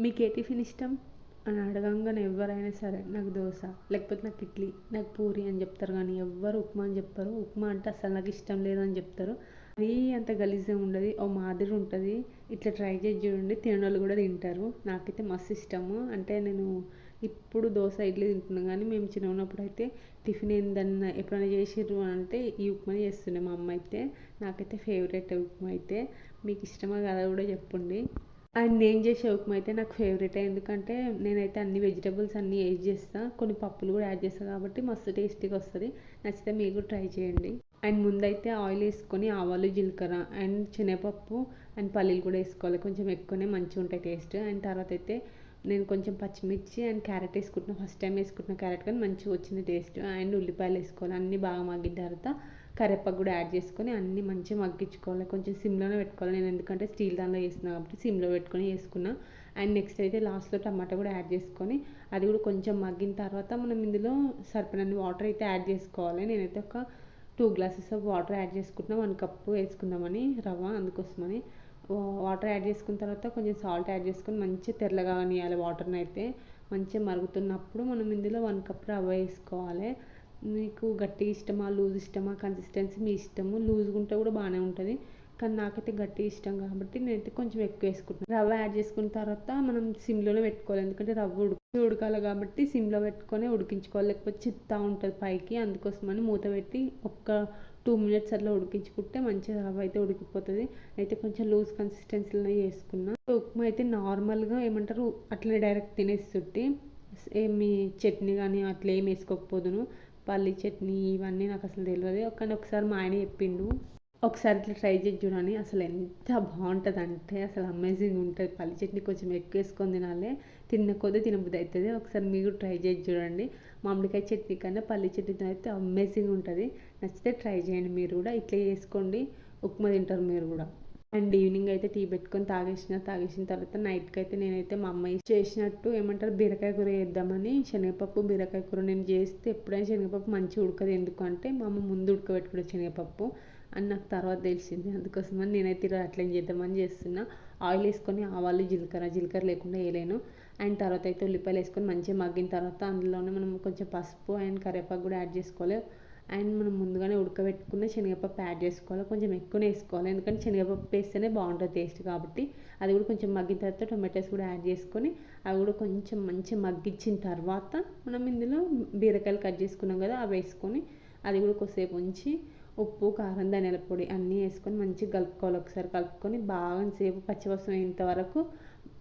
మీకు ఏ టిఫిన్ ఇష్టం అని అడగంగానే ఎవరైనా సరే నాకు దోశ, లేకపోతే నాకు ఇడ్లీ, నాకు పూరి అని చెప్తారు. కానీ ఎవ్వరు ఉప్మా అని చెప్పరు. ఉప్మా అంటే అసలు నాకు ఇష్టం లేదు అని చెప్తారు. మరీ అంత గలీజ్గా ఉండదు, ఓ మాదిరి ఉంటుంది. ఇట్లా ట్రై చేసి చూడండి, తినోళ్ళు కూడా తింటారు. నాకైతే మస్తు ఇష్టము. అంటే నేను ఇప్పుడు దోశ ఇడ్లీ తింటున్నాను, కానీ మేము చిన్న ఉన్నప్పుడు అయితే టిఫిన్ ఏందన్నా ఎప్పుడైనా చేసిర్రు అని అంటే ఈ ఉప్మా చేస్తుండే మా అమ్మ అయితే. నాకైతే ఫేవరెట్ ఉప్మా అయితే. మీకు ఇష్టమా కదా కూడా చెప్పండి. అండ్ నేను చేసే ఉప్మా అయితే నాకు ఫేవరెట్. ఎందుకంటే నేనైతే అన్ని వెజిటబుల్స్ అన్నీ యాడ్ చేస్తాను, కొన్ని పప్పులు కూడా యాడ్ చేస్తాను, కాబట్టి మస్తు టేస్టీగా వస్తుంది. నచ్చితే మీరు కూడా ట్రై చేయండి. అండ్ ముందైతే ఆయిల్ వేసుకొని ఆవాలు, జీలకర్ర అండ్ శనగపప్పు అండ్ పల్లీలు కూడా వేసుకోవాలి. కొంచెం ఎక్కువనే మంచిగా ఉంటాయి టేస్ట్. అండ్ తర్వాత అయితే నేను కొంచెం పచ్చిమిర్చి అండ్ క్యారెట్ వేసుకుంటున్నాను. ఫస్ట్ టైం వేసుకుంటున్న క్యారెట్ కానీ మంచిగా వచ్చింది టేస్ట్. అండ్ ఉల్లిపాయలు వేసుకోవాలి. అన్నీ బాగా మగ్గిన తర్వాత కరివేపాకు కూడా యాడ్ చేసుకొని అన్నీ మంచిగా మగ్గించుకోవాలి. కొంచెం సిమ్లోనే పెట్టుకోవాలి. నేను ఎందుకంటే స్టీల్ దానిలో వేసిన కాబట్టి సిమ్లో పెట్టుకొని వేసుకున్నా. అండ్ నెక్స్ట్ అయితే లాస్ట్లో టమాటా కూడా యాడ్ చేసుకొని అది కూడా కొంచెం మగ్గిన తర్వాత మనం ఇందులో సరిపడినన్ని వాటర్ అయితే యాడ్ చేసుకోవాలి. నేనైతే ఒక 2 గ్లాసెస్ ఆఫ్ వాటర్ యాడ్ చేసుకుంటున్నా. 1 కప్పు వేసుకుందామని రవ్వ, అందుకోసమని వాటర్ యాడ్ చేసుకున్న తర్వాత కొంచెం సాల్ట్ యాడ్ చేసుకొని మంచిగా తెల్లగా కానియాలి. వాటర్ని అయితే మంచిగా మరుగుతున్నప్పుడు మనం ఇందులో 1 కప్ రవ్వ వేసుకోవాలి. మీకు గట్టి ఇష్టమా, లూజ్ ఇష్టమా, కన్సిస్టెన్సీ మీ ఇష్టము. లూజ్గా ఉంటే కూడా బాగానే ఉంటుంది, కానీ నాకైతే గట్టి ఇష్టం కాబట్టి నేనైతే కొంచెం ఎక్కువ వేసుకుంటాను. రవ్వ యాడ్ చేసుకున్న తర్వాత మనం సిమ్లోనే పెట్టుకోవాలి. ఎందుకంటే రవ్వ ఉడకాలి కాబట్టి సిమ్లో పెట్టుకొని ఉడికించుకోవాలి, లేకపోతే చిత్తా ఉంటుంది పైకి. అందుకోసమని మూత పెట్టి ఒక్క 2 మినిట్స్ అట్లా ఉడికించుకుంటే మంచిగా రవ్వ అయితే ఉడికిపోతుంది. అయితే కొంచెం లూజ్ కన్సిస్టెన్సీలో చేసుకున్నా. ఉప్మా అయితే నార్మల్గా ఏమంటారు అట్లనే డైరెక్ట్ తినేస్తుంటే ఏమి చట్నీ కానీ అట్లా ఏం వేసుకోకపోదును. పల్లి చట్నీ ఇవన్నీ నాకు అసలు తెలియదు. కానీ ఒకసారి మా ఆయన చెప్పిండు, ఒకసారి ఇట్లా ట్రై చేసి చూడండి, అసలు ఎంత బాగుంటుంది అంటే అసలు అమేజింగ్ ఉంటుంది. పల్లి చట్నీ కొంచెం ఎక్కువ వేసుకొని తినాలి, తిన్న కొద్దీ తినబుద్ధి అవుతుంది. ఒకసారి మీరు ట్రై చేసి చూడండి. మామిడికాయ చట్నీ కన్నా పల్లి చట్నీతో అయితే అమేజింగ్ ఉంటుంది. నచ్చితే ట్రై చేయండి మీరు కూడా. ఇట్లా చేసుకోండి, ఉప్మా తింటారు మీరు కూడా. అండ్ ఈవినింగ్ అయితే టీ పెట్టుకొని తాగేసిన తర్వాత నైట్కి అయితే నేనైతే మా అమ్మ చేసినట్టు ఏమంటారు బీరకాయ కూర చేద్దామని శనగపప్పు బీరకాయ కూర నేను చేస్తే ఎప్పుడైనా శనగపప్పు మంచిగా ఉడకదు. ఎందుకంటే మా అమ్మ ముందు ఉడకబెట్టుకునే శనగపప్పు అని నాకు తర్వాత తెలిసింది. అందుకోసమని నేనైతే ఇలా అట్లా చేద్దామని చేస్తున్నా. ఆయిల్ వేసుకొని ఆవాలు, జీలకర్ర లేకుండా వేయలేను. అండ్ తర్వాత అయితే ఉల్లిపాయలు వేసుకొని మంచిగా మగ్గిన తర్వాత అందులోనే మనం కొంచెం పసుపు అండ్ కరివేపాకు కూడా యాడ్ చేసుకోవాలి. అండ్ మనం ముందుగానే ఉడకబెట్టుకున్న శనగపప్పు యాడ్ చేసుకోవాలి. కొంచెం ఎక్కువనే వేసుకోవాలి, ఎందుకంటే శనగపప్పు వేస్తేనే బాగుంటుంది టేస్ట్ కాబట్టి. అది కూడా కొంచెం మగ్గిన తర్వాత టొమాటోస్ కూడా యాడ్ చేసుకొని అవి కూడా కొంచెం మంచిగా మగ్గించిన తర్వాత మనం ఇందులో బీరకాయలు కట్ చేసుకున్నాం కదా అవి వేసుకొని అది కూడా కొద్దిసేపు ఉంచి ఉప్పు, కారం, ధనియాల పొడి అన్నీ వేసుకొని మంచిగా కలుపుకోవాలి. ఒకసారి కలుపుకొని బాగా సేపు పచ్చివాసన అయ్యేంత వరకు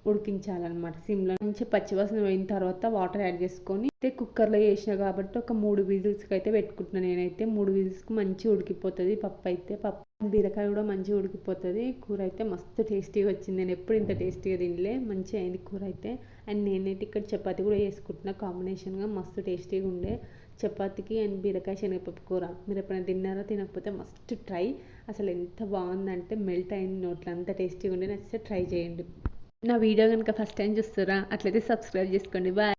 ఉడికించాలన్నమాట. సిమ్లో నుంచి పచ్చివాసన పోయిన తర్వాత వాటర్ యాడ్ చేసుకొని అయితే కుక్కర్లో చేసిన కాబట్టి ఒక 3 విజిల్స్కి అయితే పెట్టుకుంటున్నాను. నేనైతే 3 విజిల్స్కి మంచిగా ఉడికిపోతుంది పప్పు అయితే. పప్పు బీరకాయ కూడా మంచిగా ఉడికిపోతుంది. కూర అయితే మస్తు టేస్టీగా వచ్చింది. నేను ఎప్పుడు ఇంత టేస్టీగా తినలే. మంచిగా అయింది కూర అయితే. అండ్ నేనైతే ఇక్కడ చపాతి కూడా వేసుకుంటున్నా కాంబినేషన్గా. మస్తు టేస్టీగా ఉండే చపాతీకి అండ్ బీరకాయ శనగపప్పు కూర. మీరు ఎప్పుడైనా తిన్నారో, తినకపోతే మస్ట్ ట్రై. అసలు ఎంత బాగుందంటే మెల్ట్ అయింది నోట్లో, అంత టేస్టీగా ఉండే. నచ్చితే ట్రై చేయండి. నా వీడియో కనుక ఫస్ట్ టైం చూస్తారా, అట్లయితే సబ్స్క్రైబ్ చేసుకోండి. బాయ్.